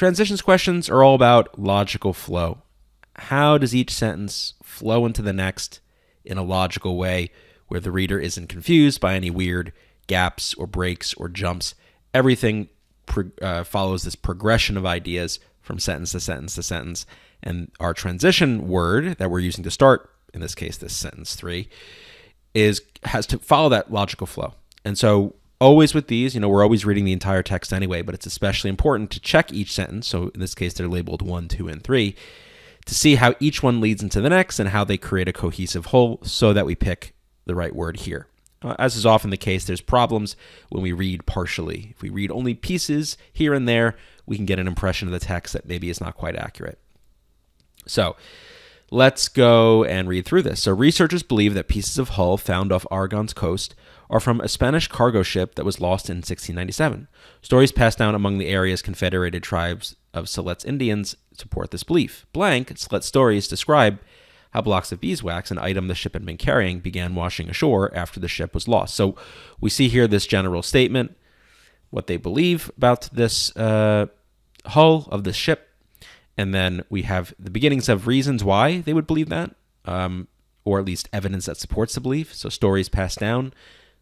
Transitions questions are all about logical flow. How does each sentence flow into the next in a logical way where the reader isn't confused by any weird gaps or breaks or jumps? Everything follows this progression of ideas from sentence to sentence to sentence. And our transition word that we're using to start, in this case, this sentence 3, has to follow that logical flow. And so always with these, we're always reading the entire text anyway, but it's especially important to check each sentence. So in this case, they're labeled 1, 2, and 3 to see how each one leads into the next and how they create a cohesive whole so that we pick the right word here. As is often the case, there's problems when we read partially. If we read only pieces here and there, we can get an impression of the text that maybe is not quite accurate. So let's go and read through this. So researchers believe that pieces of hull found off Aragon's coast are from a Spanish cargo ship that was lost in 1697. Stories passed down among the area's confederated tribes of Silet's Indians support this belief. Blank, Silet stories describe how blocks of beeswax, an item the ship had been carrying, began washing ashore after the ship was lost. So we see here this general statement, what they believe about this hull of the ship, and then we have the beginnings of reasons why they would believe that, or at least evidence that supports the belief. So stories passed down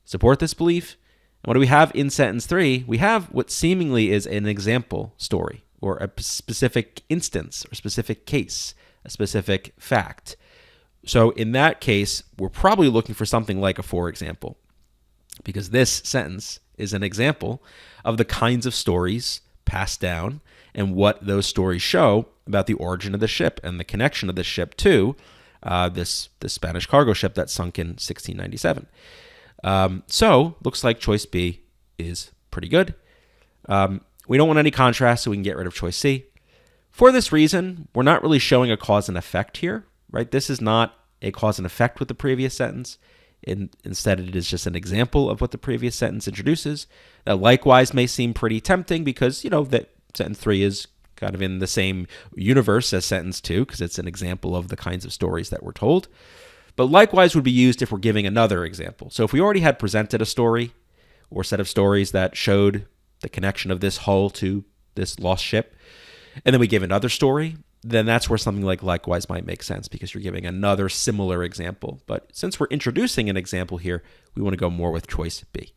support this belief. And what do we have in sentence 3? We have what seemingly is an example story, or a specific instance, or specific case, a specific fact. So in that case, we're probably looking for something like a for example, because this sentence is an example of the kinds of stories passed down and what those stories show about the origin of the ship and the connection of the ship to this Spanish cargo ship that sunk in 1697. So looks like choice B is pretty good. We don't want any contrast, so we can get rid of choice C. For this reason, we're not really showing a cause and effect here, right? This is not a cause and effect with the previous sentence. Instead, it is just an example of what the previous sentence introduces. That likewise may seem pretty tempting because, that sentence 3 is kind of in the same universe as sentence 2 because it's an example of the kinds of stories that we're told. But likewise would be used if we're giving another example. So if we already had presented a story or set of stories that showed the connection of this hull to this lost ship, and then we give another story, then that's where something like likewise might make sense because you're giving another similar example. But since we're introducing an example here, we want to go more with choice B.